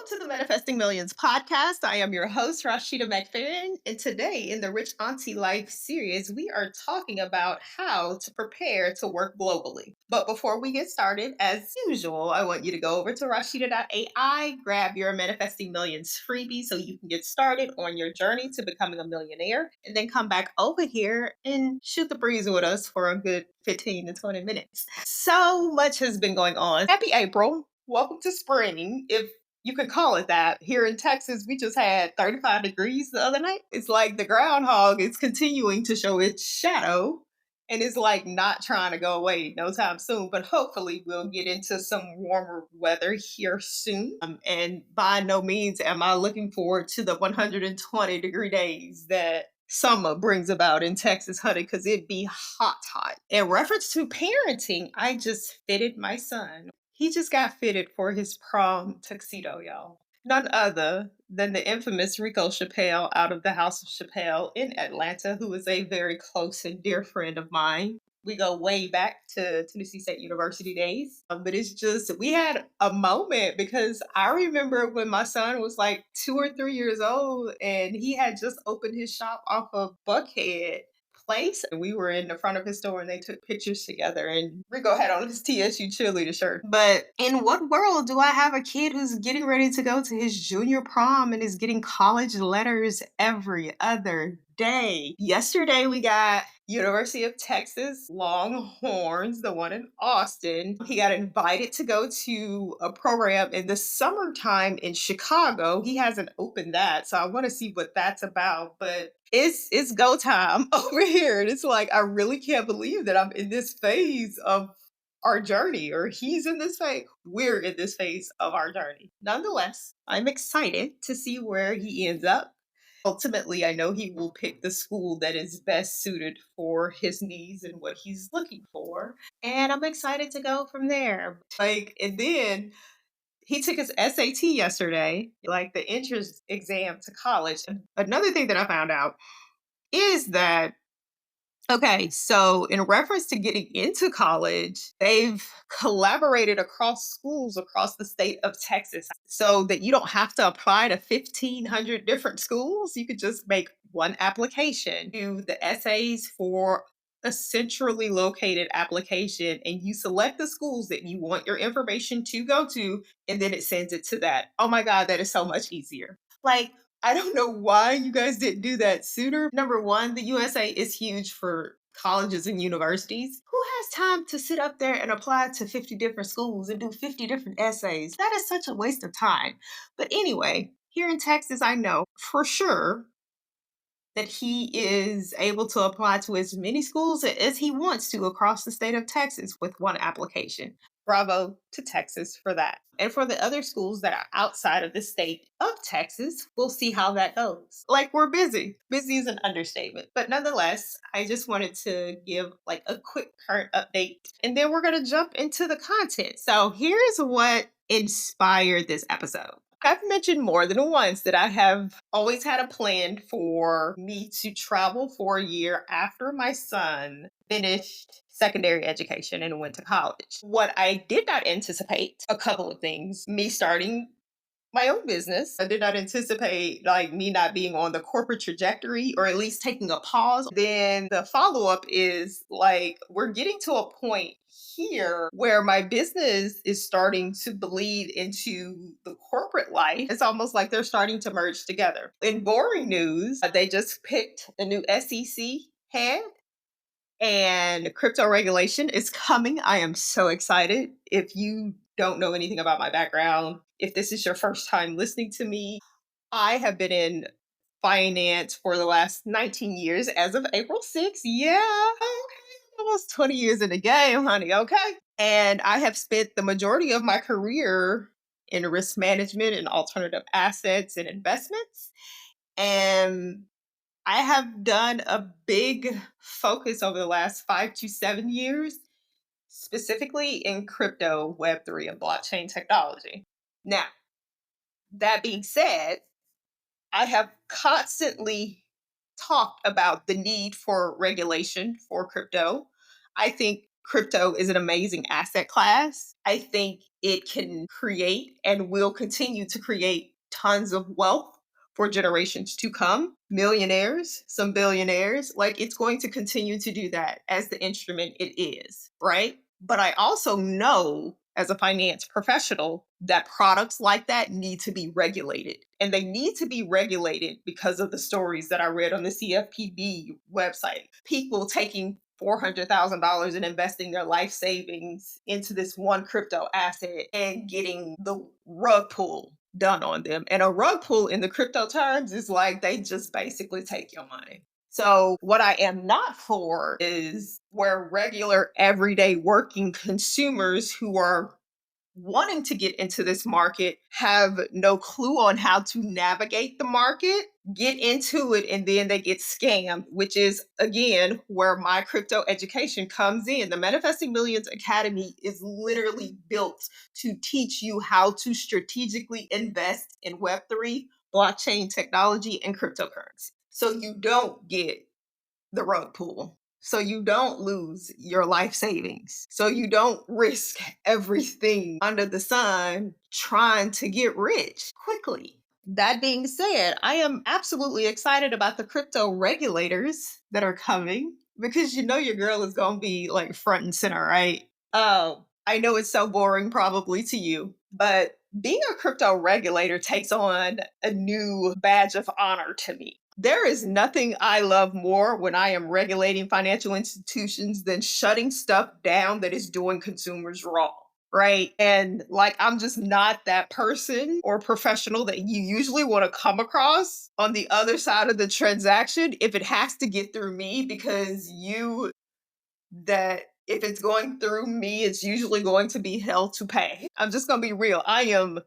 to the Manifesting Millions podcast. I am your host, Rashida.ai, and today in the Rich Auntie Life series, we are talking about how to prepare to work globally. But before we get started, as usual, I want you to go over to Rashida.ai, grab your Manifesting Millions freebie so you can get started on your journey to becoming a millionaire, and then come back over here and shoot the breeze with us for a good 15 to 20 minutes. So much has been going on. Happy April. Welcome to spring, if you could call it that. Here in Texas, we just had 35 degrees the other night. It's like the groundhog is continuing to show its shadow and it's like not trying to go away no time soon. But hopefully, we'll get into some warmer weather here soon. And by no means am I looking forward to the 120-degree days that summer brings about in Texas, honey, because it'd be hot, hot. In reference to parenting, I just fitted my son. He just got fitted for his prom tuxedo, y'all. None other than the infamous Rico Chappelle out of the House of Chappelle in Atlanta, who is a very close and dear friend of mine. We go way back to Tennessee State University days. But it's just, we had a moment because I remember when my son was like 2 or 3 years old and he had just opened his shop off of Buckhead Place. And we were in the front of his store and they took pictures together. And Rico had on his TSU cheerleader shirt. But in what world do I have a kid who's getting ready to go to his junior prom and is getting college letters every other day? Yesterday, we got University of Texas Longhorns, the one in Austin. He got invited to go to a program in the summertime in Chicago. He hasn't opened that, so I want to see what that's about. But it's go time over here. And it's like, I really can't believe that I'm in this phase of our journey, or he's in this phase. We're in this phase of our journey. Nonetheless, I'm excited to see where he ends up. Ultimately, I know he will pick the school that is best suited for his needs and what he's looking for. And I'm excited to go from there. And then he took his SAT yesterday, like the entrance exam to college. And another thing that I found out is that, okay, so in reference to getting into college, they've collaborated across schools across the state of Texas so that you don't have to apply to 1,500 different schools. You could just make one application, do the essays for a centrally located application, and you select the schools that you want your information to go to, and then it sends it to that. Oh my God, that is so much easier. Like, I don't know why you guys didn't do that sooner. Number one, the USA is huge for colleges and universities. Who has time to sit up there and apply to 50 different schools and do 50 different essays? That is such a waste of time. But anyway, here in Texas, I know for sure that he is able to apply to as many schools as he wants to across the state of Texas with one application. Bravo to Texas for that. And for the other schools that are outside of the state of Texas, we'll see how that goes. Like, we're busy. Busy is an understatement. But nonetheless, I just wanted to give like a quick current update. And then we're going to jump into the content. So here's what inspired this episode. I've mentioned more than once that I have always had a plan for me to travel for a year after my son finished secondary education and went to college. What I did not anticipate, a couple of things, me starting my own business. I did not anticipate like me not being on the corporate trajectory, or at least taking a pause. Then the follow-up is like, we're getting to a point here where my business is starting to bleed into the corporate life. It's almost like they're starting to merge together. In boring news, they just picked a new SEC head, and crypto regulation is coming. I am so excited. If you don't know anything about my background, if this is your first time listening to me, I have been in finance for the last 19 years as of April 6th. Yeah, okay. Almost 20 years in the game, honey. Okay. And I have spent the majority of my career in risk management and alternative assets and investments. And I have done a big focus over the last 5 to 7 years, specifically in crypto, Web3, and blockchain technology. Now, that being said, I have constantly talked about the need for regulation for crypto. I think crypto is an amazing asset class. I think it can create and will continue to create tons of wealth for generations to come, millionaires, some billionaires. Like it's going to continue to do that as the instrument it is, right? But I also know as a finance professional that products like that need to be regulated. And they need to be regulated because of the stories that I read on the CFPB website. People taking $400,000 and investing their life savings into this one crypto asset and getting the rug pull done on them. And a rug pull in the crypto terms is like they just basically take your money. So, what I am not for is where regular, everyday working consumers who are wanting to get into this market have no clue on how to navigate the market, get into it, and then they get scammed, which is again where my crypto education comes in. The Manifesting Millions Academy is literally built to teach you how to strategically invest in Web3, blockchain technology, and cryptocurrency. So you don't get the rug pull. So you don't lose your life savings. So you don't risk everything under the sun trying to get rich quickly. That being said, I am absolutely excited about the crypto regulators that are coming because you know your girl is going to be like front and center, right? Oh, I know it's so boring probably to you, but being a crypto regulator takes on a new badge of honor to me. There is nothing I love more when I am regulating financial institutions than shutting stuff down that is doing consumers wrong. Right. And like, I'm just not that person or professional that you usually want to come across on the other side of the transaction if it has to get through me because that if it's going through me, it's usually going to be hell to pay. I'm just going to be real. I am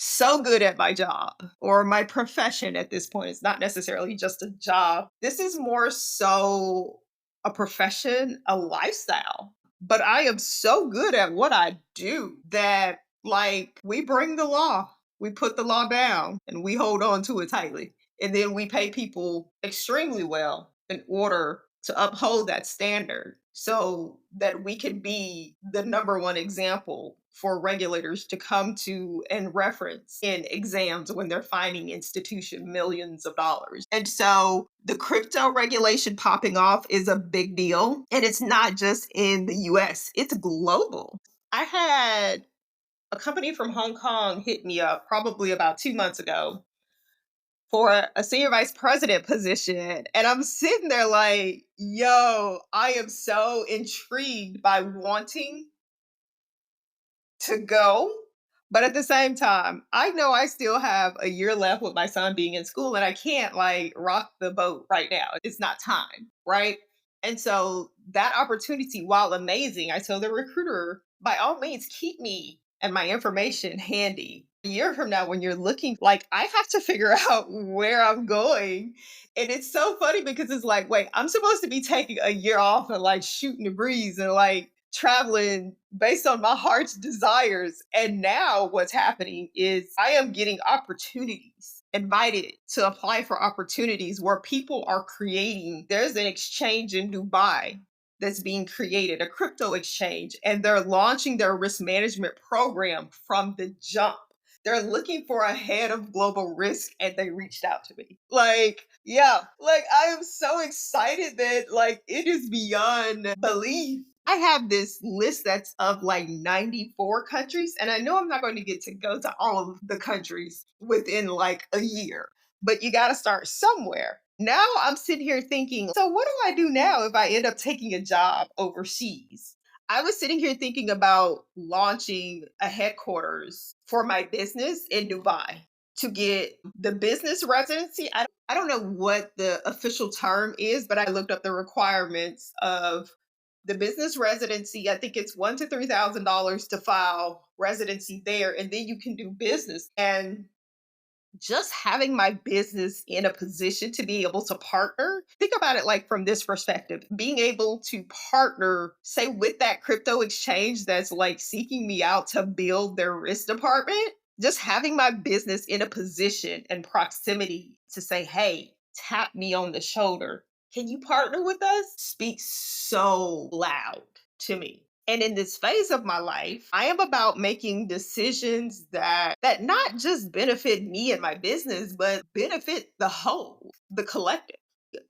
so good at my job or my profession at this point. It's not necessarily just a job. This is more so a profession, a lifestyle. But I am so good at what I do that, like, we bring the law, we put the law down, and we hold on to it tightly. And then we pay people extremely well in order to uphold that standard so that we can be the number one example for regulators to come to and reference in exams when they're fining institution millions of dollars. And so the crypto regulation popping off is a big deal. And it's not just in the US, it's global. I had a company from Hong Kong hit me up probably about 2 months ago for a senior vice president position. And I'm sitting there like, yo, I am so intrigued by wanting to go. But at the same time, I know I still have a year left with my son being in school and I can't like rock the boat right now. It's not time, right? And so that opportunity, while amazing, I told the recruiter, by all means, keep me and my information handy. A year from now, when you're looking, like I have to figure out where I'm going. And it's so funny because it's like, wait, I'm supposed to be taking a year off and like shooting the breeze and like traveling based on my heart's desires. And now what's happening is I am getting opportunities, invited to apply for opportunities where people are creating. There's an exchange in Dubai that's being created, a crypto exchange, and they're launching their risk management program from the jump. They're looking for a head of global risk and they reached out to me. Like, yeah, like I am so excited that like it is beyond belief. I have this list that's of like 94 countries, and I know I'm not going to get to go to all of the countries within like a year, but you got to start somewhere. Now I'm sitting here thinking, so what do I do now if I end up taking a job overseas? I was sitting here thinking about launching a headquarters for my business in Dubai to get the business residency. I don't know what the official term is, but I looked up the requirements of the business residency. I think it's $1,000 to $3,000 to file residency there, and then you can do business. And just having my business in a position to be able to partner, think about it like from this perspective, being able to partner, say, with that crypto exchange that's like seeking me out to build their risk department, just having my business in a position and proximity to say, hey, tap me on the shoulder. Can you partner with us? Speaks so loud to me. And in this phase of my life, I am about making decisions that not just benefit me and my business, but benefit the whole, the collective.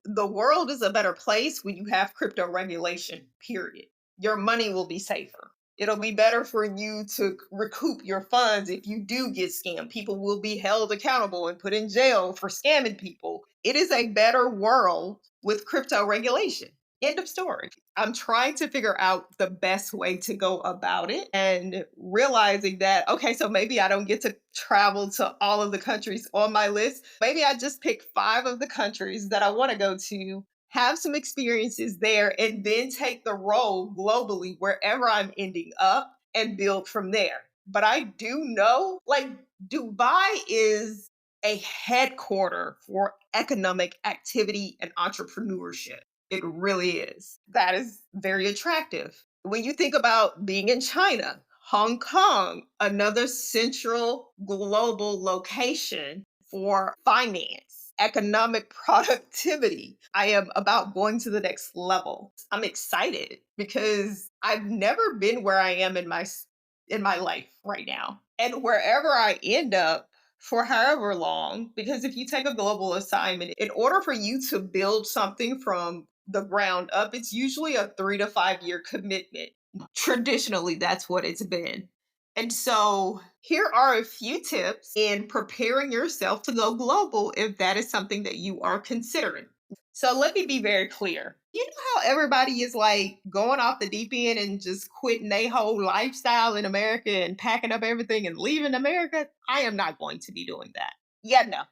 The world is a better place when you have crypto regulation, period. Your money will be safer. It'll be better for you to recoup your funds if you do get scammed. People will be held accountable and put in jail for scamming people. It is a better world with crypto regulation. End of story. I'm trying to figure out the best way to go about it and realizing that, okay, so maybe I don't get to travel to all of the countries on my list. Maybe I just pick 5 of the countries that I want to go to, have some experiences there, and then take the road globally wherever I'm ending up and build from there. But I do know, like, Dubai is a headquarter for economic activity and entrepreneurship. It really is. That is very attractive. When you think about being in China, Hong Kong, another central global location for finance, economic productivity. I am about going to the next level. I'm excited because I've never been where I am in my life right now. And wherever I end up, for however long, because if you take a global assignment, in order for you to build something from the ground up, it's usually a 3 to 5 year commitment. Traditionally, that's what it's been. And so, here are a few tips in preparing yourself to go global if that is something that you are considering. So, let me be very clear. You know how everybody is like going off the deep end and just quitting their whole lifestyle in America and packing up everything and leaving America? I am not going to be doing that. Yeah, no.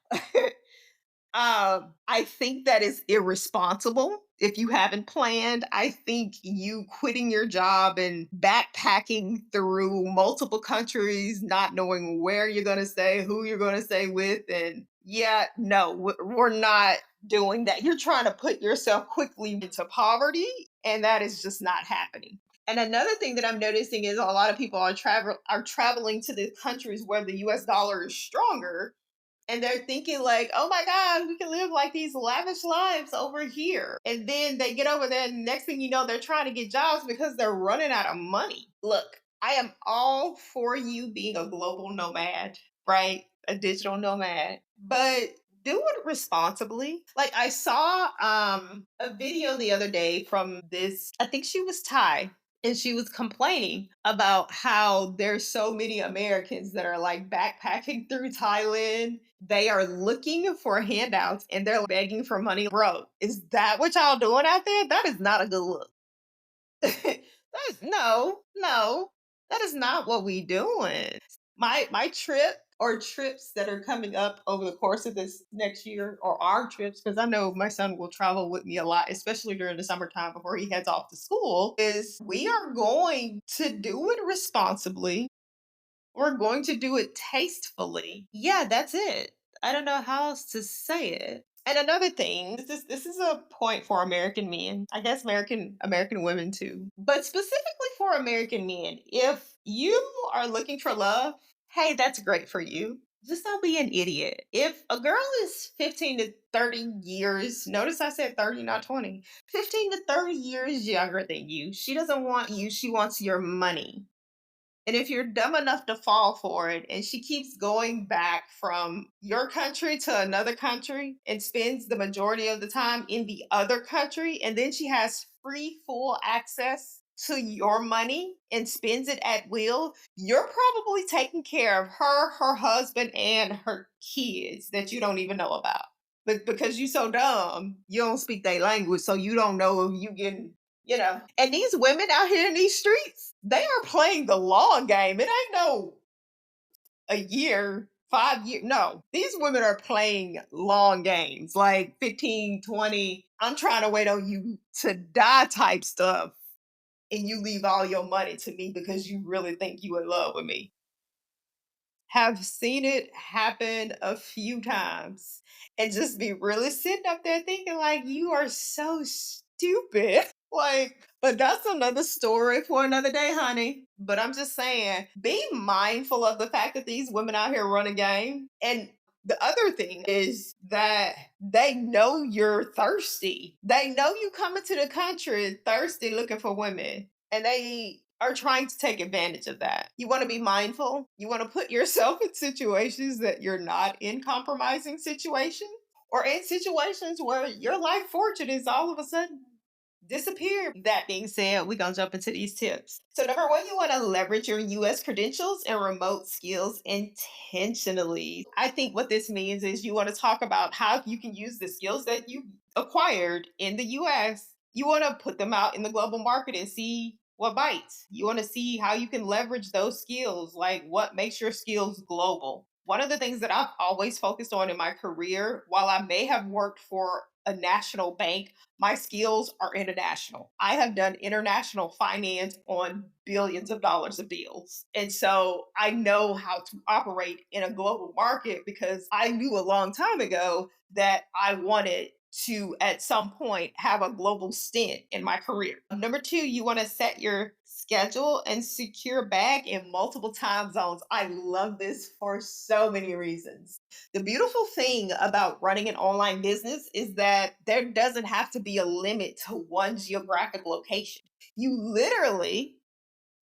I think that is irresponsible if you haven't planned. I think you quitting your job and backpacking through multiple countries, not knowing where you're going to stay, who you're going to stay with, and yeah, no, we're not doing that. You're trying to put yourself quickly into poverty, and that is just not happening. And another thing that I'm noticing is a lot of people are traveling to the countries where the US dollar is stronger, and they're thinking like, oh my god, we can live like these lavish lives over here, and then they get over there and next thing you know they're trying to get jobs because they're running out of money. Look, I am all for you being a global nomad, right? A digital nomad, but do it responsibly. Like, I saw a video the other day from this, I think she was Thai, and she was complaining about how there's so many Americans that are like backpacking through Thailand. They are looking for handouts and they're begging for money. Bro, is that what y'all doing out there? That is not a good look. No, no, that is not what we doing. My trip or trips that are coming up over the course of this next year, or our trips, because I know my son will travel with me a lot, especially during the summertime before he heads off to school, is we are going to do it responsibly. We're going to do it tastefully. Yeah, that's it. I don't know how else to say it. And another thing, this is a point for American men. I guess American women too. But specifically for American men, if you are looking for love, hey, that's great for you. Just don't be an idiot. If a girl is 15 to 30 years, notice I said 30, not 20, 15 to 30 years younger than you, she doesn't want you, she wants your money. And if you're dumb enough to fall for it, and she keeps going back from your country to another country and spends the majority of the time in the other country, and then she has free, full access to your money and spends it at will, you're probably taking care of her, her husband, and her kids that you don't even know about. But because you're so dumb, you don't speak their language, so you don't know if you getting, and these women out here in these streets, they are playing the long game. It ain't no a year, 5 years. No, these women are playing long games, like 15, 20. I'm trying to wait on you to die type stuff. And you leave all your money to me because you really think you in love with me. Have seen it happen a few times and just be really sitting up there thinking like you are so stupid. Like, but that's another story for another day, honey. But I'm just saying, be mindful of the fact that these women out here run a game. And the other thing is that they know you're thirsty. They know you coming to the country thirsty looking for women. And are trying to take advantage of that. You want to be mindful. You want to put yourself in situations that you're not in compromising situations or in situations where your life fortune is all of a sudden disappear. That being said, we're going to jump into these tips. So, number one, you want to leverage your US credentials and remote skills intentionally. I think what this means is you want to talk about how you can use the skills that you acquired in the US. You want to put them out in the global market and see what bites. You want to see how you can leverage those skills, like what makes your skills global. One of the things that I've always focused on in my career, while I may have worked for a national bank, my skills are international. I have done international finance on billions of dollars of deals. And so I know how to operate in a global market because I knew a long time ago that I wanted to at some point have a global stint in my career. Number two, you want to set your schedule and secure bag in multiple time zones. I love this for so many reasons. The beautiful thing about running an online business is that there doesn't have to be a limit to one geographic location. You literally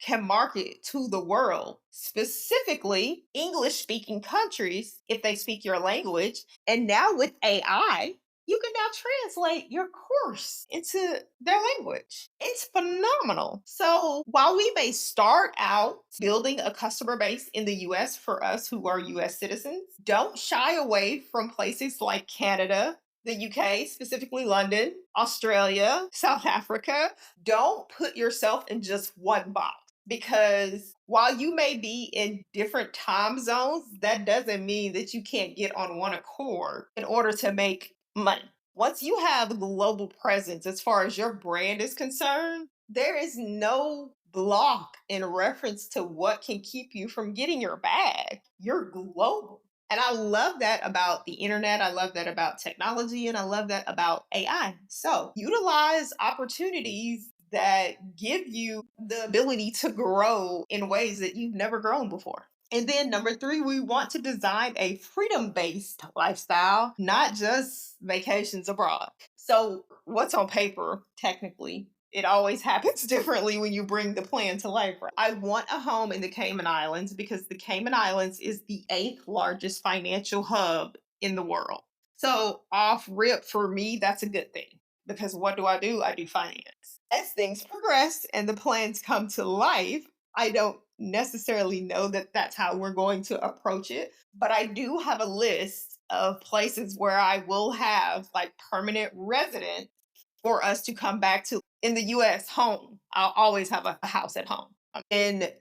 can market to the world, specifically English speaking countries, if they speak your language. And now with AI, you can now translate your course into their language. It's phenomenal. So while we may start out building a customer base in the US for us who are US citizens, don't shy away from places like Canada, the UK, specifically London, Australia, South Africa. Don't put yourself in just one box because while you may be in different time zones, that doesn't mean that you can't get on one accord in order to make money. Once you have a global presence as far as your brand is concerned, there is no block in reference to what can keep you from getting your bag. You're global. And I love that about the internet. I love that about technology. And I love that about AI. So utilize opportunities that give you the ability to grow in ways that you've never grown before. And then number three, we want to design a freedom based lifestyle, not just vacations abroad. So, what's on paper, technically, it always happens differently when you bring the plan to life. Right? I want a home in the Cayman Islands because the Cayman Islands is the eighth largest financial hub in the world. So, off rip for me, that's a good thing because what do? I do finance. As things progress and the plans come to life, I don't necessarily know that that's how we're going to approach it, but I do have a list of places where I will have like permanent residence for us to come back to in the US home. I'll always have a house at home. And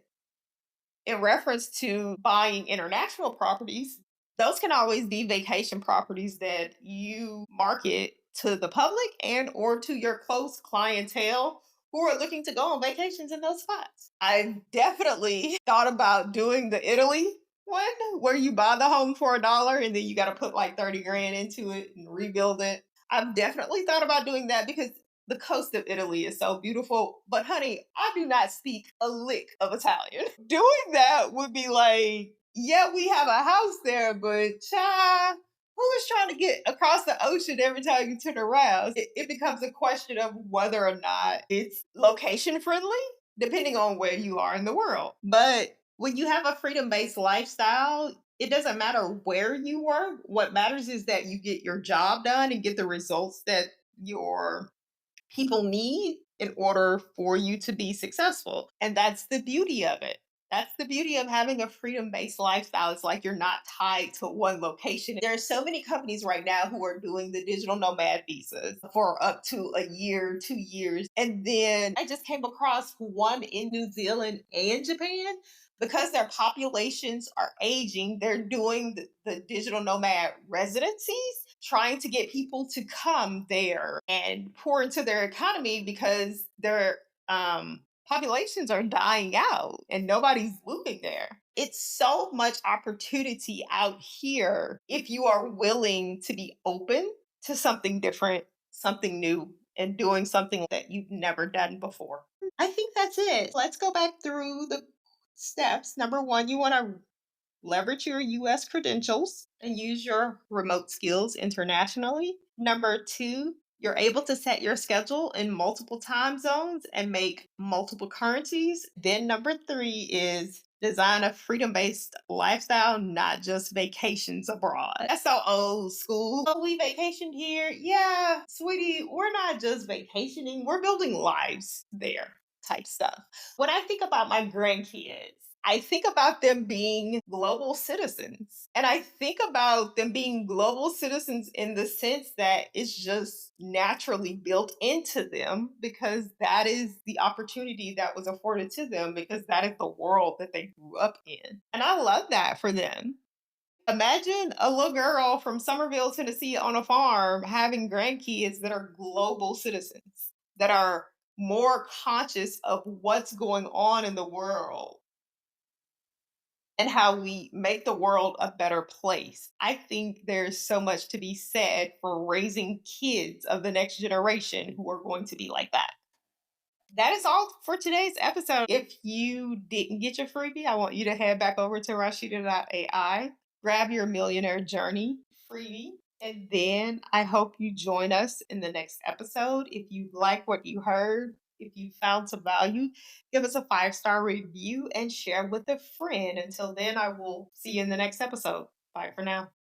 in reference to buying international properties, those can always be vacation properties that you market to the public and or to your close clientele who are looking to go on vacations in those spots. I've definitely thought about doing the Italy one where you buy the home for $1 and then you got to put like 30 grand into it and rebuild it. I've definitely thought about doing that because the coast of Italy is so beautiful. But honey, I do not speak a lick of Italian. Doing that would be like, yeah, we have a house there, but child, who is trying to get across the ocean every time you turn around? It becomes a question of whether or not it's location friendly, depending on where you are in the world. But when you have a freedom based lifestyle, it doesn't matter where you work. What matters is that you get your job done and get the results that your people need in order for you to be successful. And that's the beauty of it. That's the beauty of having a freedom based lifestyle. It's like you're not tied to one location. There are so many companies right now who are doing the digital nomad visas for up to a year, 2 years. And then I just came across one in New Zealand and Japan. Because their populations are aging, they're doing the digital nomad residencies, trying to get people to come there and pour into their economy because their populations are dying out and nobody's moving there. It's so much opportunity out here if you are willing to be open to something different, something new, and doing something that you've never done before. I think that's it. Let's go back through the steps. Number one, you want to leverage your US credentials and use your remote skills internationally. Number two, You're able to set your schedule in multiple time zones and make multiple currencies. Then, number three is design a freedom based lifestyle, not just vacations abroad. That's so old school. Oh, we vacationed here. Yeah, sweetie, we're not just vacationing, we're building lives there type stuff. When I think about my grandkids, I think about them being global citizens. And I think about them being global citizens in the sense that it's just naturally built into them because that is the opportunity that was afforded to them because that is the world that they grew up in. And I love that for them. Imagine a little girl from Somerville, Tennessee on a farm having grandkids that are global citizens, that are more conscious of what's going on in the world and how we make the world a better place. I think there's so much to be said for raising kids of the next generation who are going to be like that. That is all for today's episode. If you didn't get your freebie, I want you to head back over to Rashida.ai, grab your millionaire journey freebie, and then I hope you join us in the next episode. If you like what you heard, if you found some value, give us a 5-star review and share with a friend. Until then, I will see you in the next episode. Bye for now.